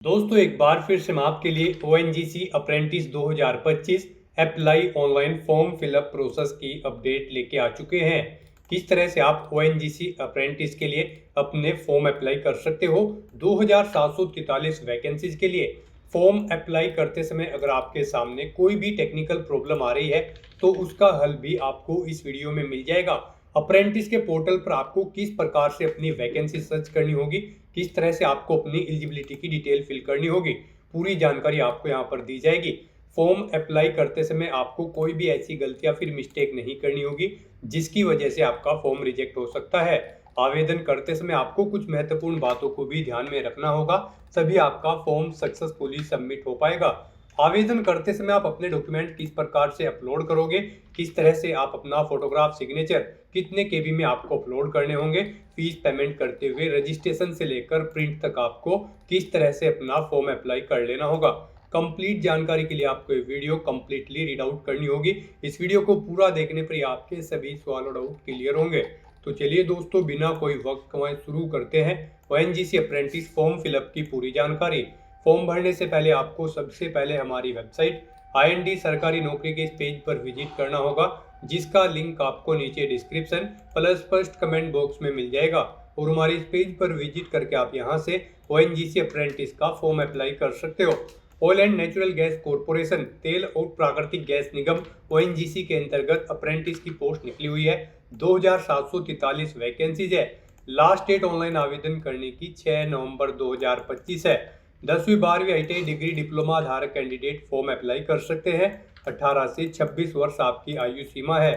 दोस्तों एक बार फिर से हम आपके लिए ONGC apprentice 2025 apply online form fill up process की अपडेट लेके आ चुके हैं। किस तरह से आप ONGC अप्रेंटिस के लिए अपने फॉर्म अप्लाई कर सकते हो। 2743 वैकेंसीज के लिए फॉर्म अप्लाई करते समय अगर आपके सामने कोई भी टेक्निकल प्रॉब्लम आ रही है तो उसका हल भी आपको इस वीडियो में मिल जाएगा। अप्रेंटिस के पोर्टल पर आपको किस प्रकार से अपनी वैकेंसी सर्च करनी होगी, किस तरह से आपको अपनी एलिजिबिलिटी की डिटेल फिल करनी होगी, पूरी जानकारी आपको यहाँ पर दी जाएगी। फॉर्म अप्लाई करते समय आपको कोई भी ऐसी गलती या फिर मिस्टेक नहीं करनी होगी जिसकी वजह से आपका फॉर्म रिजेक्ट हो सकता है। आवेदन करते समय आपको कुछ महत्वपूर्ण बातों को भी ध्यान में रखना होगा, तभी आपका फॉर्म सक्सेसफुली सबमिट हो पाएगा। आवेदन करते समय आप अपने डॉक्यूमेंट किस प्रकार से अपलोड करोगे, किस तरह से आप अपना फोटोग्राफ, सिग्नेचर कितने केबी में आपको अपलोड करने होंगे, फीस पेमेंट करते हुए रजिस्ट्रेशन से लेकर प्रिंट तक आपको किस तरह से अपना फॉर्म अप्लाई कर लेना होगा। कंप्लीट जानकारी के लिए आपको ये वीडियो कंप्लीटली रीड आउट करनी होगी। इस वीडियो को पूरा देखने पर ही आपके सभी सवाल और डाउट क्लियर होंगे। तो चलिए दोस्तों, बिना कोई वक्त गंवाए शुरू करते हैं ONGC अप्रेंटिस फॉर्म फिलअप की पूरी जानकारी। फॉर्म भरने से पहले आपको सबसे पहले हमारी वेबसाइट IND सरकारी नौकरी के इस पेज पर विजिट करना होगा, जिसका लिंक आपको नीचे description plus first comment box में मिल जाएगा। और हमारे इस पेज पर विजिट करके आप यहां से ONGC अप्रेंटिस का फॉर्म अप्लाई कर सकते हो। Oil and natural gas corporation, तेल और प्राकृतिक गैस निगम ONGC के अंतर्गत अप्रेंटिस की पोस्ट निकली हुई है। 2743 वैकेंसीज है। लास्ट डेट ऑनलाइन आवेदन करने की 6 नवंबर 2025 है। 10वीं 12वीं ITI डिग्री डिप्लोमा धारक कैंडिडेट फॉर्म अप्लाई कर सकते हैं। 18 से 26 वर्ष आपकी आयु सीमा है।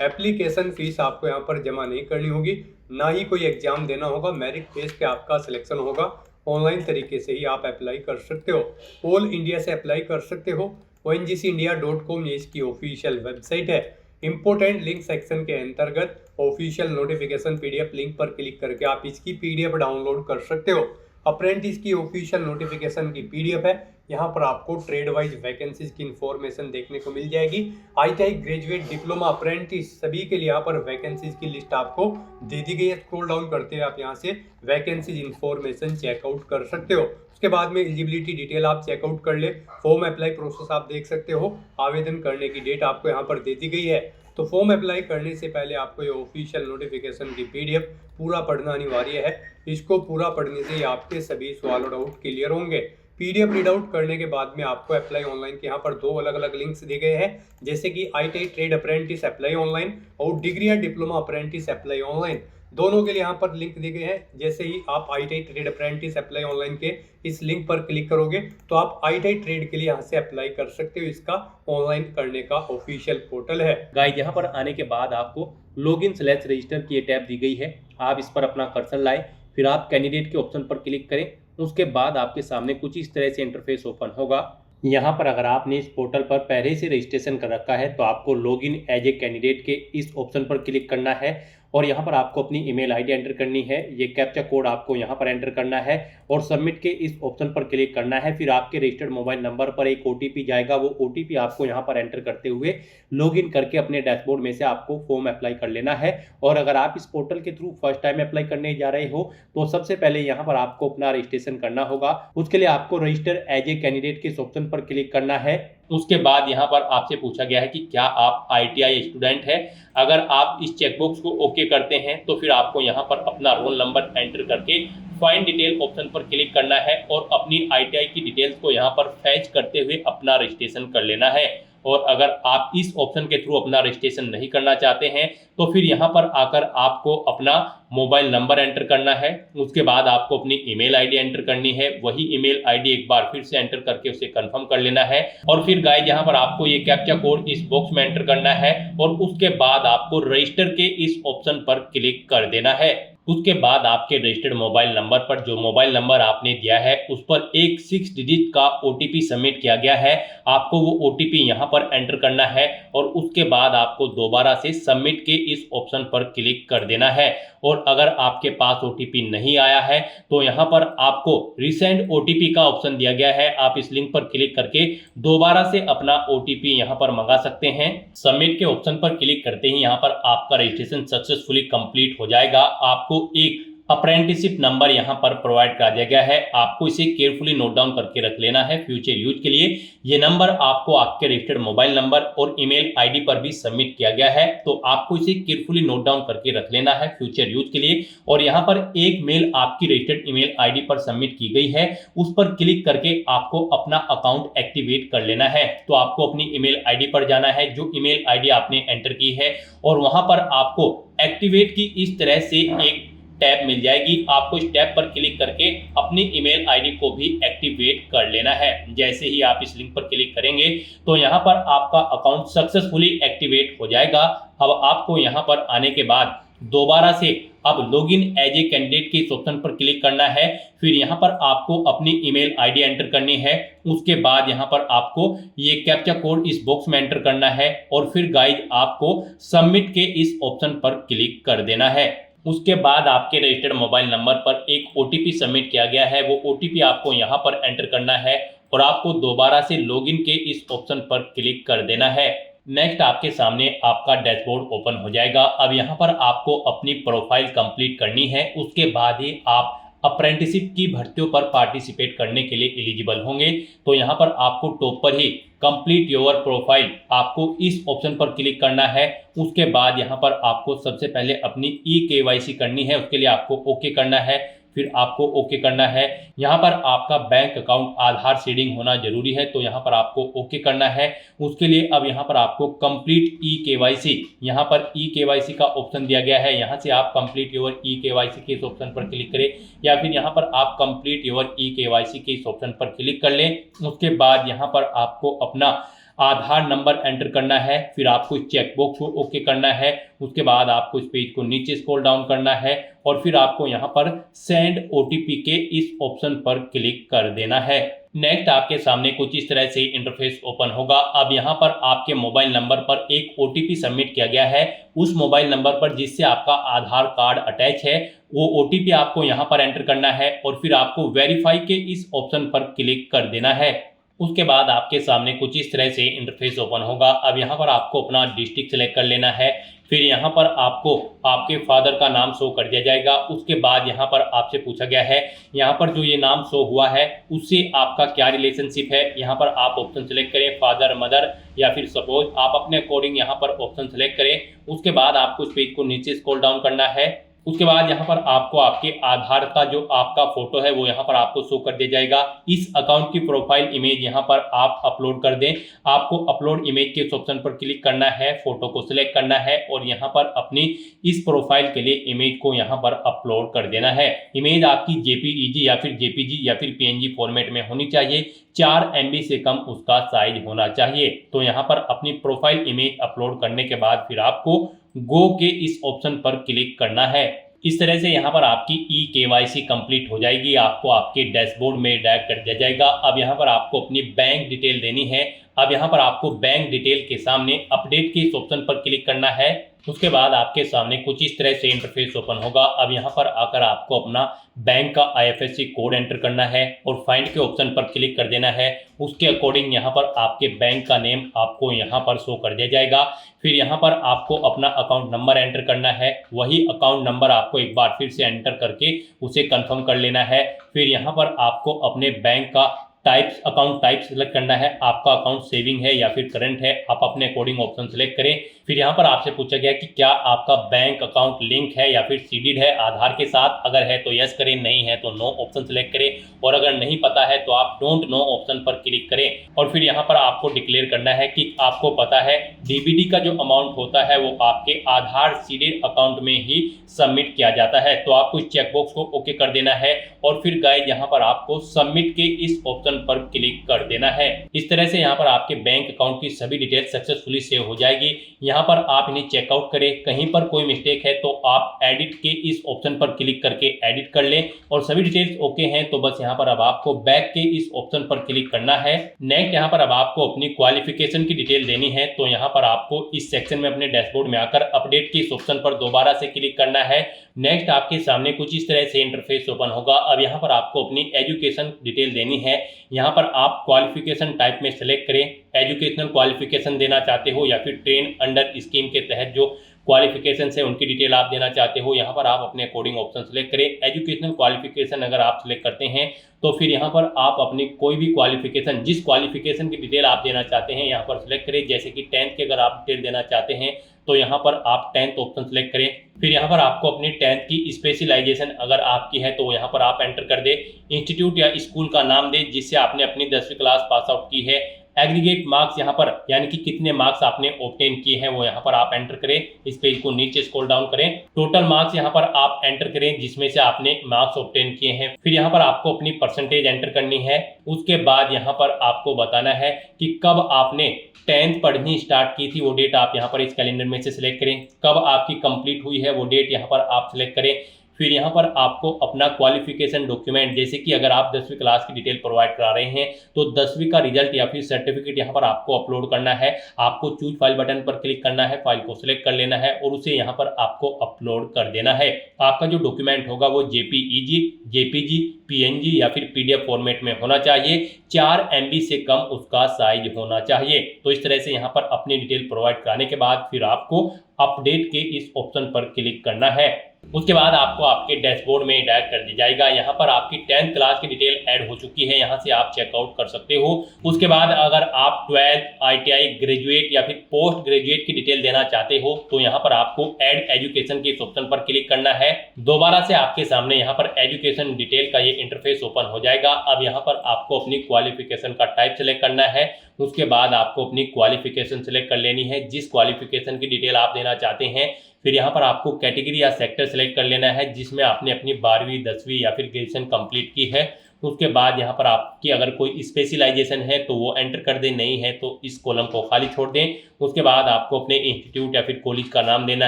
एप्लीकेशन फीस आपको यहाँ पर जमा नहीं करनी होगी, ना ही कोई एग्जाम देना होगा। मेरिट बेस पे आपका सिलेक्शन होगा। ऑनलाइन तरीके से ही आप अप्लाई कर सकते हो। ऑल इंडिया से अप्लाई कर सकते हो। ONGCindia.com ये इसकी ऑफिशियल वेबसाइट है। इंपोर्टेंट लिंक सेक्शन के अंतर्गत ऑफिशियल नोटिफिकेशन PDF लिंक पर क्लिक करके आप इसकी PDF डाउनलोड कर सकते हो। अप्रेंटिस की ऑफिशियल नोटिफिकेशन की PDF है। यहाँ पर आपको ट्रेड वाइज वैकेंसीज की इंफॉर्मेशन देखने को मिल जाएगी। ITI ग्रेजुएट, डिप्लोमा, अप्रेंटिस सभी के लिए यहाँ पर वैकेंसीज की लिस्ट आपको दे दी गई है। स्क्रॉल डाउन करते हुए आप यहाँ से वैकेंसीज इंफॉर्मेशन चेकआउट कर सकते हो। उसके बाद में एलिजिबिलिटी डिटेल आप चेकआउट कर ले। फॉर्म अप्लाई प्रोसेस आप देख सकते हो। आवेदन करने की डेट आपको यहाँ पर दे दी गई है। तो फॉर्म अप्लाई करने से पहले आपको ये ऑफिशियल नोटिफिकेशन की PDF पूरा पढ़ना अनिवार्य है। इसको पूरा पढ़ने से ही आपके सभी सवाल और डाउट क्लियर होंगे। PDF रीड आउट करने के बाद में आपको अप्लाई ऑनलाइन के यहाँ पर 2 अलग अलग लिंक्स दिए गए हैं, जैसे कि ITI trade apprentice apply online और डिग्री या डिप्लोमा अप्रेंटिस अप्लाई ऑनलाइन। दोनों के लिए यहाँ पर लिंक दिए गए हैं। जैसे ही आप ITI trade apprentice apply online के इस लिंक पर क्लिक करोगे तो आप ITI ट्रेड के लिए यहाँ से अप्लाई कर सकते हो। इसका ऑनलाइन करने का ऑफिशियल पोर्टल है। गाइस, यहाँ पर आने के बाद आपको लॉगिन/रजिस्टर की टैब दी गई है। आप इस पर अपना कर्सर लाएं, फिर आप कैंडिडेट के ऑप्शन पर क्लिक करें। उसके बाद आपके सामने कुछ इस तरह से इंटरफेस ओपन होगा। यहाँ पर अगर आपने इस पोर्टल पर पहले से रजिस्ट्रेशन कर रखा है तो आपको लॉगिन एज ए कैंडिडेट के इस ऑप्शन पर क्लिक करना है और यहाँ पर आपको अपनी ईमेल आईडी एंटर करनी है। ये कैप्चा कोड आपको यहाँ पर एंटर करना है और सबमिट के इस ऑप्शन पर क्लिक करना है। फिर आपके रजिस्टर्ड मोबाइल नंबर पर एक OTP जाएगा। वो OTP आपको यहाँ पर एंटर करते हुए लॉगिन करके अपने डैशबोर्ड में से आपको फॉर्म अप्लाई कर लेना है। और अगर आप इस पोर्टल के थ्रू फर्स्ट टाइम अप्लाई करने जा रहे हो तो सबसे पहले यहाँ पर आपको अपना रजिस्ट्रेशन करना होगा। उसके लिए आपको रजिस्टर एज ए कैंडिडेट के इस ऑप्शन पर क्लिक करना है। उसके बाद यहाँ पर आपसे पूछा गया है कि क्या आप ITI स्टूडेंट है। अगर आप इस चेकबॉक्स को ओके करते हैं तो फिर आपको यहाँ पर अपना रोल नंबर एंटर करके फाइंड डिटेल ऑप्शन पर क्लिक करना है और अपनी ITI की डिटेल्स को यहाँ पर फैच करते हुए अपना रजिस्ट्रेशन कर लेना है। और अगर आप इस ऑप्शन के थ्रू अपना रजिस्ट्रेशन नहीं करना चाहते हैं तो फिर यहाँ पर आकर आपको अपना मोबाइल नंबर एंटर करना है। उसके बाद आपको अपनी ईमेल आईडी एंटर करनी है। वही ईमेल आईडी एक बार फिर से एंटर करके उसे कंफर्म कर लेना है। और फिर गाइस, यहाँ पर आपको ये कैप्चा कोड इस बॉक्स में एंटर करना है और उसके बाद आपको रजिस्टर के इस ऑप्शन पर क्लिक कर देना है। उसके बाद आपके रजिस्टर्ड मोबाइल नंबर पर जो मोबाइल नंबर आपने दिया है उस पर एक 6 डिजिट का OTP सबमिट किया गया है। आपको वो OTP यहाँ पर एंटर करना है और उसके बाद आपको दोबारा से सबमिट के इस ऑप्शन पर क्लिक कर देना है। और अगर आपके पास OTP नहीं आया है तो यहाँ पर आपको रिसेंड OTP का ऑप्शन दिया गया है। आप इस लिंक पर क्लिक करके दोबारा से अपना OTP यहाँ पर मंगा सकते हैं। सबमिट के ऑप्शन पर क्लिक करते ही यहाँ पर आपका रजिस्ट्रेशन सक्सेसफुली कंप्लीट हो जाएगा। आपको एक अप्रेंटिसशिप नंबर यहाँ पर प्रोवाइड करा दिया गया है। आपको इसे केयरफुली नोट डाउन करके रख लेना है फ्यूचर यूज के लिए। ये नंबर आपको आपके रजिस्टर्ड मोबाइल नंबर और ईमेल आईडी पर भी सबमिट किया गया है, तो आपको इसे केयरफुली नोट डाउन करके रख लेना है फ्यूचर यूज के लिए। और यहाँ पर एक मेल आपकी रजिस्टर्ड ईमेल आईडी पर सबमिट की गई है, उस पर क्लिक करके आपको अपना अकाउंट एक्टिवेट कर लेना है। तो आपको अपनी ईमेल आईडी पर जाना है, जो ईमेल आईडी आपने एंटर की है, और वहां पर आपको एक्टिवेट की इस तरह से एक टैब मिल जाएगी। आपको इस टैब पर क्लिक करके अपनी ईमेल आईडी को भी एक्टिवेट कर लेना है। जैसे ही आप इस लिंक पर क्लिक करेंगे तो यहाँ पर आपका अकाउंट सक्सेसफुली एक्टिवेट हो जाएगा। अब आपको यहाँ पर आने के बाद दोबारा से अब लॉगिन एज ए कैंडिडेट के इस ऑप्शन पर क्लिक करना है। फिर यहाँ पर आपको अपनी ईमेल आईडी एंटर करनी है। उसके बाद यहाँ पर आपको ये कैप्चा कोड इस बॉक्स में एंटर करना है, और फिर गाइज आपको सबमिट के इस ऑप्शन पर क्लिक कर देना है। उसके बाद आपके रजिस्टर्ड मोबाइल नंबर पर एक ओटीपी सबमिट किया गया है, वो ओटीपी आपको यहाँ पर एंटर करना है, और आपको दोबारा से लॉगिन के इस ऑप्शन पर क्लिक कर देना है। नेक्स्ट आपके सामने आपका डैशबोर्ड ओपन हो जाएगा। अब यहाँ पर आपको अपनी प्रोफाइल कंप्लीट करनी है, उसके बाद ही आप अप्रेंटिसशिप की भर्तियों पर पार्टिसिपेट करने के लिए एलिजिबल होंगे। तो यहाँ पर आपको टॉप पर ही कंप्लीट योर प्रोफाइल, आपको इस ऑप्शन पर क्लिक करना है। उसके बाद यहाँ पर आपको सबसे पहले अपनी ई-केवाईसी करनी है, उसके लिए आपको ओके करना है। फिर आपको ओके करना है। यहाँ पर आपका बैंक अकाउंट आधार सीडिंग होना जरूरी है, तो यहाँ पर आपको ओके करना है। उसके लिए अब यहाँ पर आपको कंप्लीट ई-केवाईसी, यहाँ पर ई-केवाईसी का ऑप्शन दिया गया है, यहाँ से आप कंप्लीट योर ई-केवाईसी के इस ऑप्शन पर क्लिक करें, या फिर यहाँ पर आप कंप्लीट योर ई-केवाईसी के इस ऑप्शन पर क्लिक कर लें। उसके बाद यहाँ पर आपको अपना आधार नंबर एंटर करना है। फिर आपको इस चेकबॉक्स को ओके करना है। उसके बाद आपको इस पेज को नीचे स्क्रॉल डाउन करना है, और फिर आपको यहाँ पर सेंड ओटीपी के इस ऑप्शन पर क्लिक कर देना है। नेक्स्ट आपके सामने कुछ इस तरह से इंटरफेस ओपन होगा। अब यहाँ पर आपके मोबाइल नंबर पर एक ओटीपी सबमिट किया गया है। उस मोबाइल नंबर पर जिससे आपका आधार कार्ड अटैच है, वो ओटीपी आपको यहाँ पर एंटर करना है, और फिर आपको वेरीफाई के इस ऑप्शन पर क्लिक कर देना है। उसके बाद आपके सामने कुछ इस तरह से इंटरफेस ओपन होगा। अब यहाँ पर आपको अपना डिस्ट्रिक्ट सेलेक्ट कर लेना है। फिर यहाँ पर आपको आपके फादर का नाम शो कर दिया जाएगा। उसके बाद यहाँ पर आपसे पूछा गया है, यहाँ पर जो ये नाम शो हुआ है उससे आपका क्या रिलेशनशिप है। यहाँ पर आप ऑप्शन सेलेक्ट करें, फादर, मदर, या फिर सपोज आप अपने अकॉर्डिंग यहाँ पर ऑप्शन सेलेक्ट करें। उसके बाद आपको इस पेज को नीचे स्क्रॉल डाउन करना है। उसके बाद यहाँ पर आपको आपके आधार का जो आपका फोटो है वो यहाँ पर आपको शो कर दिया जाएगा। इस अकाउंट की प्रोफाइल इमेज यहाँ पर आप अपलोड कर दें। आपको अपलोड इमेज के इस ऑप्शन पर क्लिक करना है, फोटो को सिलेक्ट करना है, और यहाँ पर अपनी इस प्रोफाइल के लिए इमेज को यहाँ पर अपलोड कर देना है। इमेज आपकी जेपीईजी या फिर जेपीजी या फिर पीएनजी फॉर्मेट में होनी चाहिए। 4 MB से कम उसका साइज होना चाहिए। तो यहाँ पर अपनी प्रोफाइल इमेज अपलोड करने के बाद फिर आपको गो के इस ऑप्शन पर क्लिक करना है। इस तरह से यहाँ पर आपकी ई-केवाईसी कंप्लीट हो जाएगी। आपको आपके डैशबोर्ड में डायरेक्ट कर दिया जाएगा। अब यहाँ पर आपको अपनी बैंक डिटेल देनी है। अब यहाँ पर आपको बैंक डिटेल के सामने अपडेट के इस ऑप्शन पर क्लिक करना है। उसके बाद आपके सामने कुछ इस तरह से इंटरफेस ओपन होगा। अब यहाँ पर आकर आपको अपना बैंक का IFSC कोड एंटर करना है और फाइंड के ऑप्शन पर क्लिक कर देना है। उसके अकॉर्डिंग यहाँ पर आपके बैंक का नेम आपको यहाँ पर शो कर दिया जाएगा। फिर यहाँ पर आपको अपना अकाउंट नंबर एंटर करना है। वही अकाउंट नंबर आपको एक बार फिर से एंटर करके उसे कंफर्म कर लेना है। फिर यहाँ पर आपको अपने बैंक का अकाउंट टाइप सेलेक्ट करना है। आपका अकाउंट सेविंग है या फिर करंट है, आप अपने अकॉर्डिंग ऑप्शन सेलेक्ट करें। फिर यहाँ पर आपसे पूछा गया कि क्या आपका बैंक अकाउंट लिंक है या फिर सीडेड है आधार के साथ। अगर है तो यस करें, नहीं है तो नो ऑप्शन सेलेक्ट करें, और अगर नहीं पता है तो आप डोंट नो ऑप्शन पर क्लिक करें। और फिर यहाँ पर आपको डिक्लेयर करना है कि आपको पता है डीबीडी का जो अमाउंट होता है वो आपके आधार सीडेड अकाउंट में ही सबमिट किया जाता है। तो आपको इस चेकबॉक्स को ओके कर देना है, और फिर गाइस यहाँ पर आपको सबमिट के इस ऑप्शन पर क्लिक कर देना है। इस तरह से यहाँ पर आपके बैंक अकाउंट की सभी डिटेल्स सक्सेसफुली सेव हो जाएगी। यहाँ पर आप इन्हें चेकआउट करें, कहीं पर कोई मिस्टेक है तो आप एडिट के इस ऑप्शन पर क्लिक करके एडिट कर लें, और सभी डिटेल्स ओके हैं तो बस यहाँ पर अब आपको बैक के इस ऑप्शन पर क्लिक करना है। नेक्स्ट यहाँ पर अब आपको अपनी क्वालिफिकेशन की डिटेल देनी है। तो यहाँ पर आपको इस सेक्शन में अपने डैशबोर्ड में आकर अपडेट के इस ऑप्शन पर दोबारा से क्लिक करना है। नेक्स्ट आपके सामने कुछ इस तरह से इंटरफेस ओपन होगा। अब यहाँ पर आपको अपनी एजुकेशन डिटेल देनी है। यहाँ पर आप क्वालिफिकेशन टाइप में सेलेक्ट करें, एजुकेशनल क्वालिफिकेशन देना चाहते हो या फिर ट्रेन अंडर स्कीम के तहत जो क्वालिफिकेशन है उनकी डिटेल आप देना चाहते हो, यहाँ पर आप अपने अकॉर्डिंग ऑप्शन सेलेक्ट करें। एजुकेशनल क्वालिफिकेशन अगर आप सिलेक्ट करते हैं तो फिर यहाँ पर आप अपनी कोई भी क्वालिफिकेशन, जिस क्वालिफिकेशन की डिटेल आप देना चाहते हैं यहाँ पर सिलेक्ट करें। जैसे कि 10th की अगर आप डिटेल देना चाहते हैं तो यहाँ पर आप 10th ऑप्शन सेलेक्ट करें। फिर यहाँ पर आपको अपनी 10th की स्पेशलाइजेशन अगर आपकी है तो यहाँ पर आप एंटर कर दे। इंस्टीट्यूट या स्कूल का नाम दे जिससे आपने अपनी 10वीं क्लास पास आउट की है। एग्रीगेट मार्क्स यहाँ पर यानी कि कितने मार्क्स आपने ऑब्टेन किए हैं वो यहाँ पर आप एंटर करें। इस पेज को नीचे स्क्रॉल डाउन करें। टोटल मार्क्स यहाँ पर आप एंटर करें जिसमें से आपने मार्क्स ऑब्टेन किए हैं। फिर यहाँ पर आपको अपनी परसेंटेज एंटर करनी है। उसके बाद यहाँ पर आपको बताना है कि कब आपने 10th पढ़नी स्टार्ट की थी, वो डेट आप यहाँ पर इस कैलेंडर में से सिलेक्ट करें। कब आपकी कंप्लीट हुई है वो डेट यहाँ पर आप सिलेक्ट करें। फिर यहाँ पर आपको अपना क्वालिफिकेशन डॉक्यूमेंट, जैसे कि अगर आप 10वीं क्लास की डिटेल प्रोवाइड करा रहे हैं तो 10वीं का रिजल्ट या फिर सर्टिफिकेट यहाँ पर आपको अपलोड करना है। आपको चूज फाइल बटन पर क्लिक करना है, फाइल को सिलेक्ट कर लेना है और उसे यहाँ पर आपको अपलोड कर देना है। आपका जो डॉक्यूमेंट होगा वो JPEG, JPG, PNG या फिर PDF फॉर्मेट में होना चाहिए। 4 MB से कम उसका साइज होना चाहिए। तो इस तरह से यहाँ पर अपनी डिटेल प्रोवाइड कराने के बाद फिर आपको अपडेट के इस ऑप्शन पर क्लिक करना है। उसके बाद आपको आपके डैशबोर्ड में डायरेक्ट कर दी जाएगा। यहाँ पर आपकी 10th क्लास की डिटेल ऐड हो चुकी है, यहाँ से आप चेकआउट कर सकते हो। उसके बाद अगर आप 12th, ITI, ग्रेजुएट या फिर पोस्ट ग्रेजुएट की डिटेल देना चाहते हो तो यहाँ पर आपको ऐड एजुकेशन के इस ऑप्शन पर क्लिक करना है। दोबारा से आपके सामने यहाँ पर एजुकेशन डिटेल का ये इंटरफेस ओपन हो जाएगा। अब यहाँ पर आपको अपनी क्वालिफिकेशन का टाइप सेलेक्ट करना है। उसके बाद आपको अपनी क्वालिफिकेशन सेलेक्ट कर लेनी है, जिस क्वालिफिकेशन की डिटेल आप देना चाहते हैं। फिर यहाँ पर आपको कैटेगरी या सेक्टर सेलेक्ट कर लेना है जिसमें आपने अपनी 12वीं, 10वीं या फिर ग्रेजुएशन कंप्लीट की है। उसके बाद यहाँ पर आपकी अगर कोई स्पेशलाइजेशन है तो वो एंटर कर दें, नहीं है तो इस कॉलम को खाली छोड़ दें। उसके बाद आपको अपने इंस्टीट्यूट या फिर कॉलेज का नाम देना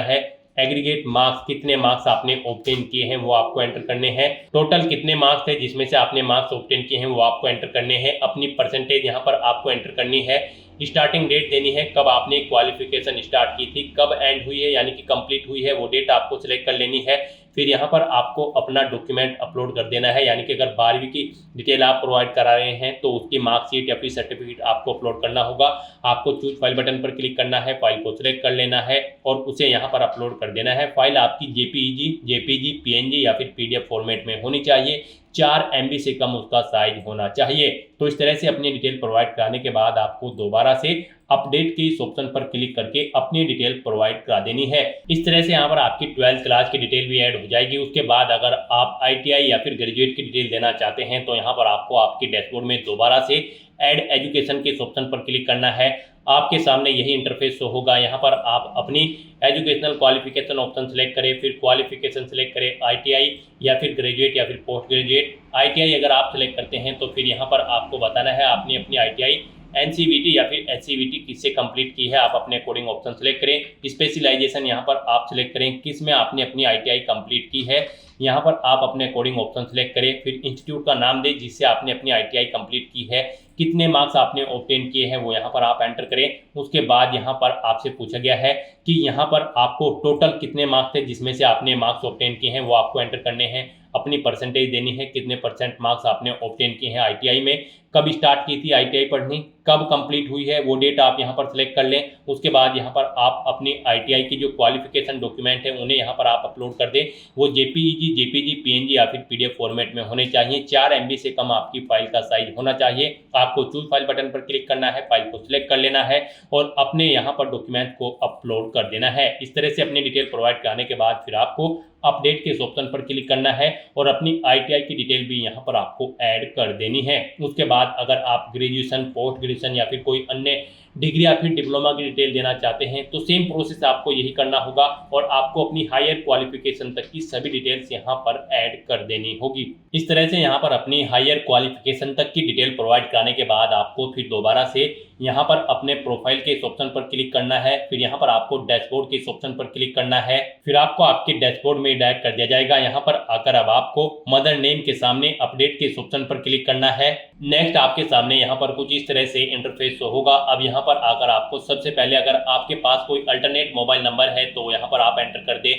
है। एग्रीगेट मार्क्स, कितने मार्क्स आपने ऑब्टेन किए हैं वो आपको एंटर करने हैं। टोटल कितने मार्क्स थे जिसमें से आपने मार्क्स ऑब्टेन किए हैं वो आपको एंटर करने हैं। अपनी परसेंटेज यहाँ पर आपको एंटर करनी है। स्टार्टिंग डेट देनी है, कब आपने क्वालिफिकेशन स्टार्ट की थी, कब एंड हुई है यानी कि कंप्लीट हुई है वो डेट आपको सिलेक्ट कर लेनी है। फिर यहाँ पर आपको अपना डॉक्यूमेंट अपलोड कर देना है, यानी कि अगर 12वीं की डिटेल आप प्रोवाइड करा रहे हैं तो उसकी मार्कशीट या फिर सर्टिफिकेट आपको अपलोड करना होगा। आपको चूज फाइल बटन पर क्लिक करना है, फाइल को सिलेक्ट कर लेना है और उसे यहाँ पर अपलोड कर देना है। फाइल आपकी JPEG, JPG, PNG या फिर PDF फॉर्मेट में होनी चाहिए। 4 MB से कम उसका साइज होना चाहिए। तो इस तरह से अपनी डिटेल प्रोवाइड कराने के बाद आपको दोबारा से अपडेट के इस ऑप्शन पर क्लिक करके अपनी डिटेल प्रोवाइड करा देनी है। इस तरह से यहाँ पर आपकी 12th क्लास की डिटेल भी ऐड हो जाएगी। उसके बाद अगर आप ITI या फिर ग्रेजुएट की डिटेल देना चाहते हैं तो यहाँ पर आपको आपके डैशबोर्ड में दोबारा से ऐड एजुकेशन के इस ऑप्शन पर क्लिक करना है। आपके सामने यही इंटरफेस शो होगा। यहाँ पर आप अपनी एजुकेशनल क्वालिफिकेशन ऑप्शन सेलेक्ट करें, फिर क्वालिफिकेशन सेलेक्ट करें, ITI या फिर ग्रेजुएट या फिर पोस्ट ग्रेजुएट। ITI अगर आप सेलेक्ट करते हैं तो फिर यहाँ पर आपको बताना है आपने अपनी ITI NCVT या फिर SCVT किससे कंप्लीट की है, आप अपने अकॉर्डिंग ऑप्शन सेलेक्ट करें। स्पेशलाइजेशन यहाँ पर आप सेलेक्ट करें किस में आपने अपनी ITI कंप्लीट की है, यहाँ पर आप अपने अकॉर्डिंग ऑप्शन सेलेक्ट करें। फिर इंस्टीट्यूट का नाम दें जिससे आपने अपनी ITI कंप्लीट की है, कितने मार्क्स आपने ऑब्टेन किए हैं वो यहाँ पर आप एंटर करें। उसके बाद यहाँ पर आपसे पूछा गया है कि यहाँ पर आपको टोटल कितने मार्क्स थे जिसमें से आपने मार्क्स ऑब्टेन किए हैं वो आपको एंटर करने हैं। अपनी परसेंटेज देनी है, कितने % मार्क्स आपने ऑब्टेन किए हैं ITI में, कब स्टार्ट की थी ITI पढ़नी, कब कंप्लीट हुई है वो डेट आप यहाँ पर सिलेक्ट कर लें। उसके बाद यहाँ पर आप अपनी ITI की जो क्वालिफिकेशन डॉक्यूमेंट है उन्हें यहाँ पर आप अपलोड कर दें। वो JPEG, JPG, PNG या फिर PDF फॉर्मेट में होने चाहिए। 4 MB से कम आपकी फाइल का साइज होना चाहिए। आपको चूज फाइल बटन पर क्लिक करना है, फाइल को सिलेक्ट कर लेना है और अपने यहाँ पर डॉक्यूमेंट को अपलोड कर देना है। इस तरह से अपनी डिटेल प्रोवाइड कराने के बाद फिर आपको अपडेट के इस ऑप्शन पर क्लिक करना है और अपनी ITI की डिटेल भी यहाँ पर आपको ऐड कर देनी है। उसके बाद अगर आप ग्रेजुएशन, पोस्ट ग्रेजुएशन या फिर कोई अन्य डिग्री या फिर डिप्लोमा की डिटेल देना चाहते हैं तो सेम प्रोसेस आपको यही करना होगा और आपको अपनी हायर क्वालिफिकेशन तक की सभी डिटेल्स यहाँ पर ऐड कर देनी होगी। इस तरह से यहाँ पर अपनी हायर क्वालिफिकेशन तक की डिटेल प्रोवाइड कराने के बाद आपको फिर दोबारा से यहाँ पर अपने प्रोफाइल के इस ऑप्शन पर क्लिक करना है। फिर यहाँ पर आपको डैशबोर्ड के इस ऑप्शन पर क्लिक करना है। फिर आपको आपके डैशबोर्ड में डायरेक्ट कर दिया जाएगा। यहाँ पर आकर अब आपको मदर नेम के सामने अपडेट के इस ऑप्शन पर क्लिक करना है। नेक्स्ट आपके सामने यहाँ पर कुछ इस तरह से इंटरफेस होगा। अब यहाँ पर आकर आपको सबसे पहले, अगर आपके पास कोई अल्टरनेट मोबाइल नंबर है तो यहाँ पर आप एंटर कर दें,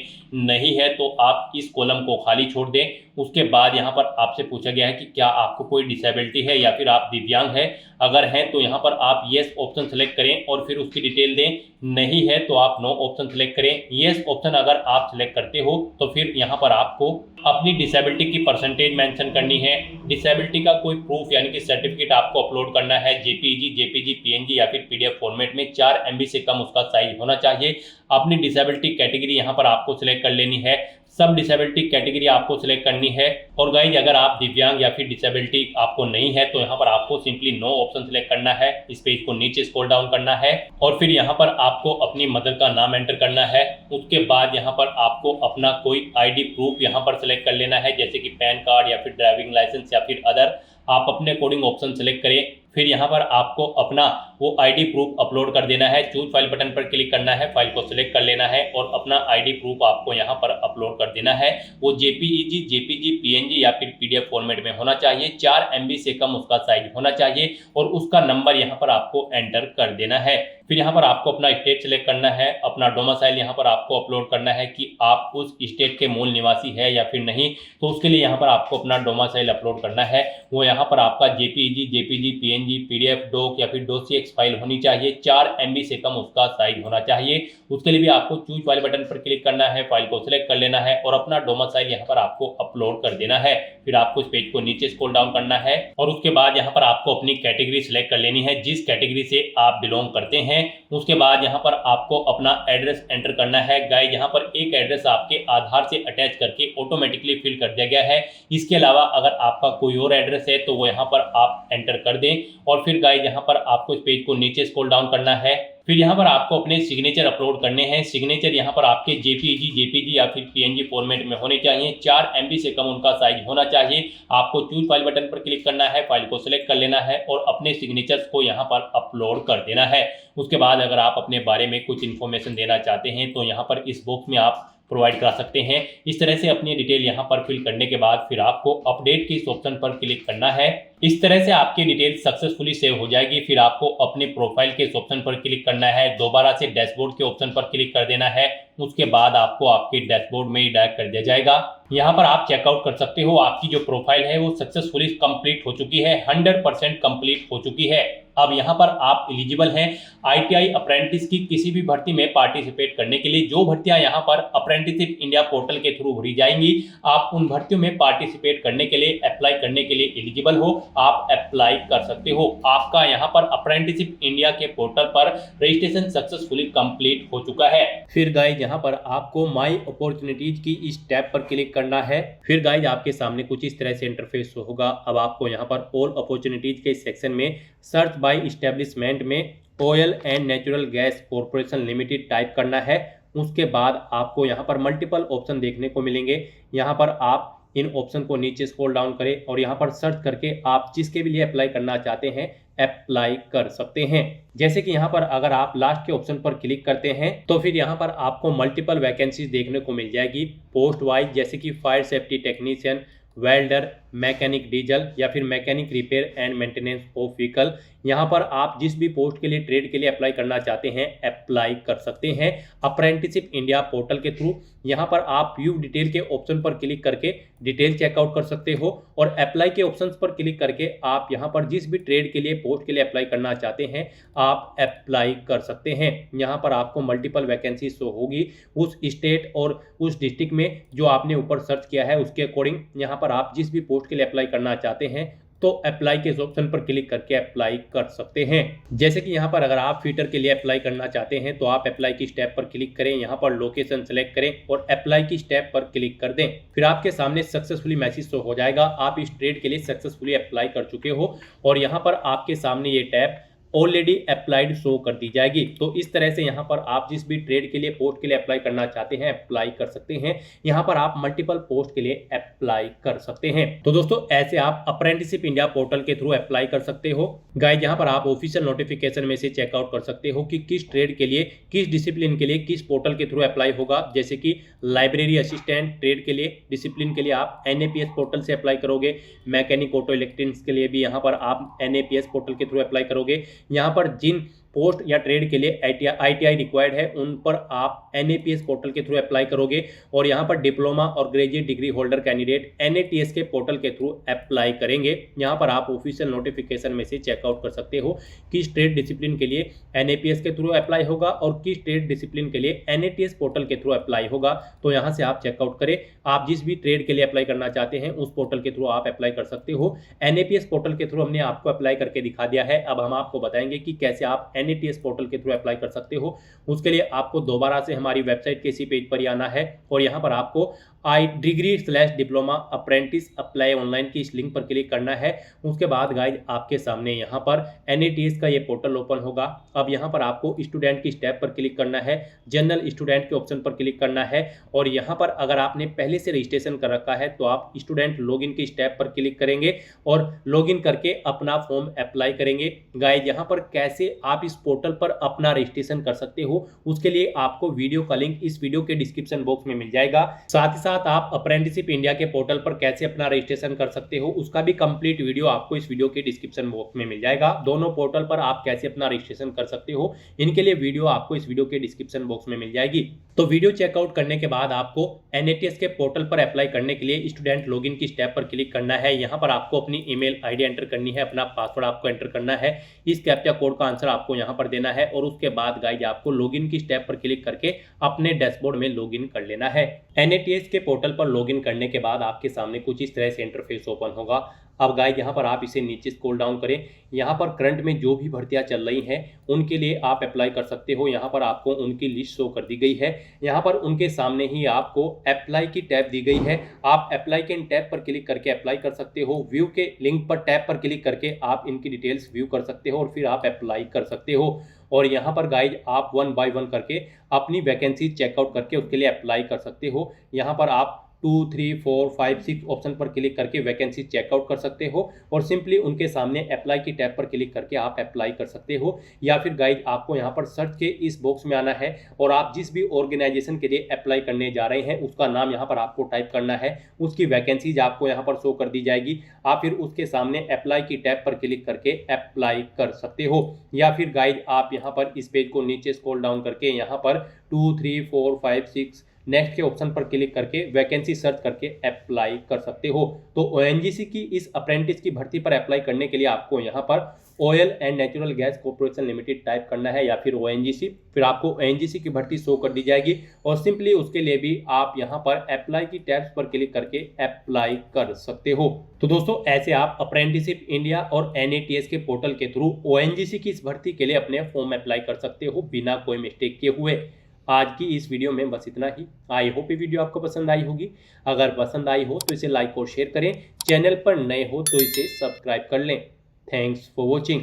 नहीं है तो आप इस कॉलम को खाली छोड़ दें। उसके बाद यहाँ पर आपसे पूछा गया है कि क्या आपको कोई डिसेबिलिटी है या फिर आप दिव्यांग हैं। अगर हैं तो यहाँ पर आप येस ऑप्शन सेलेक्ट करें और फिर उसकी डिटेल दें, नहीं है तो आप नो ऑप्शन सेलेक्ट करें। येस ऑप्शन अगर आप सेलेक्ट करते हो तो फिर यहाँ पर आपको अपनी डिसेबिलिटी की परसेंटेज मेंशन करनी है। डिसेबिलिटी का कोई प्रूफ यानी कि सर्टिफिकेट आपको अपलोड करना है, जेपीजी, पीएनजी या फिर पीडीएफ फॉर्मेट में। 4 MB से कम उसका साइज होना चाहिए। अपनी डिसेबिलिटी कैटेगरी यहाँ पर आपको सिलेक्ट कर लेनी है। सब डिसेबिलिटी कैटेगरी आपको सिलेक्ट करनी है। और गाइज अगर आप दिव्यांग या फिर डिसेबिलिटी आपको नहीं है तो यहाँ पर आपको सिंपली नो ऑप्शन सिलेक्ट करना है। इस पेज को नीचे स्क्रॉल डाउन करना है और फिर यहाँ पर आपको अपनी मदर का नाम एंटर करना है। उसके बाद यहाँ पर आपको अपना कोई आईडी प्रूफ यहाँ पर सिलेक्ट कर लेना है, जैसे कि पैन कार्ड या फिर ड्राइविंग लाइसेंस या फिर अदर। आप अपने अकॉर्डिंग ऑप्शन सेलेक्ट करें। फिर यहाँ पर आपको अपना वो आईडी प्रूफ अपलोड कर देना है। चूज फाइल बटन पर क्लिक करना है, फाइल को सिलेक्ट कर लेना है और अपना आईडी प्रूफ आपको यहाँ पर अपलोड कर देना है। वो जेपीजी, पीएनजी या फिर पीडीएफ फॉर्मेट में होना चाहिए। 4 MB से कम उसका साइज होना चाहिए और उसका नंबर यहाँ पर आपको एंटर कर देना है। फिर यहाँ पर आपको अपना स्टेट सिलेक्ट करना है, अपना डोमिसाइल यहाँ पर आपको अपलोड करना है कि आप उस स्टेट के मूल निवासी है या फिर नहीं। तो उसके लिए यहाँ पर आपको अपना डोमिसाइल अपलोड करना है। वो यहाँ पर आपका जेपीजी, पीएनजी, पीडीएफ, डॉक या फिर डॉक्स फाइल होनी चाहिए। 4 MB से कम उसका साइज होना चाहिए। उसके लिए भी आपको चूज फाइल बटन पर क्लिक करना है, फाइल को सिलेक्ट कर लेना है और अपना डोमिसाइल यहाँ पर आपको अपलोड कर देना है। फिर आपको इस पेज को नीचे स्क्रॉल डाउन करना है और उसके बाद यहाँ पर आपको अपनी कैटेगरी सिलेक्ट कर लेनी है, जिस कैटेगरी से आप बिलोंग करते हैं। उसके बाद यहाँ पर आपको अपना एड्रेस एंटर करना है। गाइस यहाँ पर एक एड्रेस आपके आधार से अटैच करके ऑटोमेटिकली फिल कर दिया गया है। इसके अलावा अगर आपका कोई और एड्रेस है तो वो यहाँ पर आप एंटर कर दें और फिर गाइस यहाँ पर आपको इस पेज को नीचे स्क्रॉल डाउन करना है। फिर यहाँ पर आपको अपने सिग्नेचर अपलोड करने हैं। सिग्नेचर यहाँ पर आपके जेपीजी या फिर पीएनजी फॉर्मेट में होने चाहिए। 4 MB से कम उनका साइज होना चाहिए। आपको चूज फाइल बटन पर क्लिक करना है, फाइल को सिलेक्ट कर लेना है और अपने सिग्नेचर्स को यहाँ पर अपलोड कर देना है। उसके बाद अगर आप अपने बारे में कुछ इन्फॉर्मेशन देना चाहते हैं तो यहाँ पर इस बॉक्स में आप प्रोवाइड करा सकते हैं। इस तरह से अपनी डिटेल यहाँ पर फिल करने के बाद फिर आपको अपडेट के इस ऑप्शन पर क्लिक करना है। इस तरह से आपकी डिटेल सक्सेसफुली सेव हो जाएगी। फिर आपको अपने प्रोफाइल के इस ऑप्शन पर क्लिक करना है, दोबारा से डैशबोर्ड के ऑप्शन पर क्लिक कर देना है। उसके बाद आपको आपके डैशबोर्ड में ही डायरेक्ट कर दिया जाएगा। यहाँ पर आप चेकआउट कर सकते हो, आपकी जो प्रोफाइल है वो सक्सेसफुली कंप्लीट हो चुकी है, 100% कंप्लीट हो चुकी है। अब यहाँ पर आप एलिजिबल हैं ITI अप्रेंटिस की किसी भी भर्ती में पार्टिसिपेट करने के लिए। जो भर्तियां यहाँ पर अप्रेंटिसशिप इंडिया पोर्टल के थ्रू भरी जाएंगी, आप उन भर्तियों में पार्टिसिपेट करने के लिए, अप्लाई करने के लिए एलिजिबल हो, आप अप्लाई कर सकते हो। आपका यहाँ पर अप्रेंटिसशिप इंडिया के पोर्टल पर रजिस्ट्रेशन सक्सेसफुली कंप्लीट हो चुका है। फिर गाइज यहाँ पर आपको माई अपॉर्चुनिटीज की इस टैब पर क्लिक करना है। फिर गाइज आपके सामने कुछ इस तरह से इंटरफेस होगा। अब आपको यहाँ पर ऑल अपॉर्चुनिटीज के सेक्शन में सर्च बाय इस्टेब्लिशमेंट में oil and natural gas corporation limited type करना है। उसके बाद आपको यहाँ पर मल्टीपल ऑप्शन देखने को मिलेंगे। यहाँ पर आप इन ऑप्शन को नीचे स्क्रॉल डाउन करें और यहाँ पर सर्च करके आप जिसके भी लिए अप्लाई करना चाहते हैं अप्लाई कर सकते हैं। जैसे कि यहाँ पर अगर आप लास्ट के ऑप्शन पर क्लिक करते हैं तो फिर यहाँ पर आपको मल्टीपल वैकेंसीज देखने को मिल जाएगी पोस्ट वाइज, जैसे कि fire safety technician, welder, mechanic diesel या फिर mechanic repair and maintenance of vehicle. यहाँ पर आप जिस भी पोस्ट के लिए, ट्रेड के लिए अप्लाई करना चाहते हैं अप्लाई कर सकते हैं अप्रेंटिसशिप इंडिया पोर्टल के थ्रू। यहाँ पर आप व्यू डिटेल के ऑप्शन पर क्लिक करके डिटेल चेकआउट कर सकते हो और अप्लाई के ऑप्शंस पर क्लिक करके आप यहाँ पर जिस भी ट्रेड के लिए, पोस्ट के लिए अप्लाई करना चाहते हैं आप अप्लाई कर सकते हैं। यहाँ पर आपको मल्टीपल वैकेंसी शो होगी उस स्टेट और उस डिस्ट्रिक्ट में जो आपने ऊपर सर्च किया है उसके अकॉर्डिंग। यहाँ पर आप जिस भी पोस्ट के लिए अप्लाई करना चाहते हैं तो अप्लाई के ऑप्शन पर क्लिक करके अप्लाई कर सकते हैं। जैसे कि यहाँ पर अगर आप फिटर के लिए अप्लाई करना चाहते हैं तो आप अप्लाई की स्टेप पर क्लिक करें, यहाँ पर लोकेशन सेलेक्ट करें और अप्लाई की स्टेप पर क्लिक कर दें। फिर आपके सामने सक्सेसफुली मैसेज शो हो जाएगा, आप इस ट्रेड के लिए सक्सेसफुली अप्लाई कर चुके हो और यहाँ पर आपके सामने ये टैब ऑलरेडी अप्लाइड शो कर दी जाएगी। तो इस तरह से यहाँ पर आप जिस भी ट्रेड के लिए, पोस्ट के लिए अप्लाई करना चाहते हैं अप्लाई कर सकते हैं। यहाँ पर आप मल्टीपल पोस्ट के लिए अप्लाई कर सकते हैं। तो दोस्तों ऐसे आप अप्रेंटिसशिप इंडिया पोर्टल के थ्रू अप्लाई कर सकते हो। गाइस यहाँ पर आप ऑफिशियल नोटिफिकेशन में से चेकआउट कर सकते हो कि किस ट्रेड के लिए, किस डिसिप्लिन के लिए, किस पोर्टल के थ्रू अप्लाई होगा। जैसे कि लाइब्रेरी असिस्टेंट ट्रेड के लिए, डिसिप्लिन के लिए आप NAPS पोर्टल से अप्लाई करोगे। मैकेनिक ऑटो इलेक्ट्रिक्स के लिए भी यहाँ पर आप NAPS पोर्टल के थ्रू अप्लाई करोगे। यहाँ पर जिन पोस्ट या ट्रेड के लिए ITI रिक्वायर्ड है उन पर आप NAPS पोर्टल के थ्रू अप्लाई करोगे, और यहाँ पर डिप्लोमा और graduate degree holder candidate NATS के पोर्टल के थ्रू अप्लाई करेंगे। यहाँ पर आप ऑफिशियल नोटिफिकेशन में से चेकआउट कर सकते हो किस ट्रेड डिसिप्लिन के लिए NAPS के थ्रू अप्लाई होगा और किस ट्रेड डिसिप्लिन के लिए NATS पोर्टल के थ्रू अप्लाई होगा। तो यहाँ से आप चेकआउट करें, आप जिस भी ट्रेड के लिए अप्लाई करना चाहते हैं उस पोर्टल के थ्रू आप अप्लाई कर सकते हो। NAPS पोर्टल के थ्रू हमने आपको अप्लाई करके दिखा दिया है। अब हम आपको बताएंगे कि कैसे आप NATS पोर्टल के थ्रू अप्लाई कर सकते हो। उसके लिए आपको दोबारा से हमारी वेबसाइट के इसी पेज पर ही आना है और यहाँ पर आपको डिग्री/डिप्लोमा अप्रेंटिस अप्लाई ऑनलाइन की इस लिंक पर क्लिक करना है। उसके बाद गाइज आपके सामने यहाँ पर NATS का ये पोर्टल ओपन होगा। अब यहाँ पर आपको स्टूडेंट की टैब पर क्लिक करना है, जनरल स्टूडेंट के ऑप्शन पर क्लिक करना है, और यहाँ पर अगर आपने पहले से रजिस्ट्रेशन कर रखा है तो आप स्टूडेंट लॉगिन की टैब पर क्लिक करेंगे और लॉगिन करके अपना फॉर्म अप्लाई करेंगे। गाइज यहाँ पर कैसे आप इस पोर्टल पर अपना रजिस्ट्रेशन कर सकते हो उसके लिए आपको वीडियो का लिंक इस वीडियो के डिस्क्रिप्शन बॉक्स में मिल जाएगा। साथ ही साथ आप अप्रेंटिसशिप इंडिया के पोर्टल पर कैसे अपना रजिस्ट्रेशन कर सकते हो उसका भी कंप्लीट वीडियो आपको इस वीडियो के डिस्क्रिप्शन बॉक्स में मिल जाएगा। दोनों पोर्टल पर आप कैसे अपना रजिस्ट्रेशन कर सकते हो इनके लिए वीडियो आपको इस वीडियो के डिस्क्रिप्शन बॉक्स में मिल जाएगी। तो वीडियो चेकआउट करने के बाद आपको NATS के पोर्टल पर अप्लाई करने के लिए स्टूडेंट लॉगिन की टैब पर क्लिक करना है। यहाँ पर आपको अपनी ईमेल ID एंटर करनी है, अपना पासवर्ड आपको एंटर करना है, इस कैप्चा कोड का आंसर आपको यहाँ पर देना है और उसके बाद गाइज आपको लॉगिन की टैब पर क्लिक करके अपने डैशबोर्ड में लॉगिन कर लेना है। NATS के पोर्टल पर लॉगिन करने के बाद आपके सामने कुछ इस तरह से इंटरफेस ओपन होगा। अब गाइज यहाँ पर आप इसे नीचे स्क्रॉल डाउन करें, यहाँ पर करंट में जो भी भर्तियां चल रही हैं उनके लिए आप अप्लाई कर सकते हो। यहाँ पर आपको उनकी लिस्ट शो कर दी गई है। यहाँ पर उनके सामने ही आपको अप्लाई की टैब दी गई है, आप अप्लाई के टैब पर क्लिक करके अप्लाई कर सकते हो। व्यू के लिंक पर टैब पर क्लिक करके आप इनकी डिटेल्स व्यू कर सकते हो और फिर आप अप्लाई कर सकते हो। और यहाँ पर गाइज आप 1 बाय 1 करके अपनी वैकेंसी चेकआउट करके उसके लिए अप्लाई कर सकते हो। यहाँ पर आप 2, 3, 4, 5, 6 ऑप्शन पर क्लिक करके वैकेंसी चेकआउट कर सकते हो और सिंपली उनके सामने अप्लाई की टैब पर क्लिक करके आप अप्लाई कर सकते हो। या फिर गाइज आपको यहाँ पर सर्च के इस बॉक्स में आना है और आप जिस भी ऑर्गेनाइजेशन के लिए अप्लाई करने जा रहे हैं उसका नाम यहाँ पर आपको टाइप करना है, उसकी वैकेंसीज आपको यहाँ पर शो कर दी जाएगी। आप फिर उसके सामने अप्लाई की टैब पर क्लिक करके अप्लाई कर सकते हो। या फिर गाइज आप यहाँ पर इस पेज को नीचे स्क्रॉल डाउन करके यहाँ पर 2, 3, 4, 5, 6 नेक्स्ट के ऑप्शन पर क्लिक करके वैकेंसी सर्च करके अप्लाई कर सकते हो। तो ONGC की इस अप्रेंटिस की भर्ती पर अप्लाई करने के लिए आपको यहाँ पर oil and natural gas corporation limited type करना है या फिर ONGC, फिर आपको ONGC की भर्ती शो कर दी जाएगी और सिंपली उसके लिए भी आप यहाँ पर अप्लाई की टैब्स पर क्लिक करके अप्लाई कर सकते हो। तो दोस्तों ऐसे आप अप्रेंटिसशिप इंडिया और NATS के पोर्टल के थ्रू ONGC की इस भर्ती के लिए अपने फॉर्म अप्लाई कर सकते हो बिना कोई मिस्टेक किए हुए। आज की इस वीडियो में बस इतना ही। आई होप ये वीडियो आपको पसंद आई होगी। अगर पसंद आई हो तो इसे लाइक और शेयर करें, चैनल पर नए हो तो इसे सब्सक्राइब कर लें। Thanks for watching.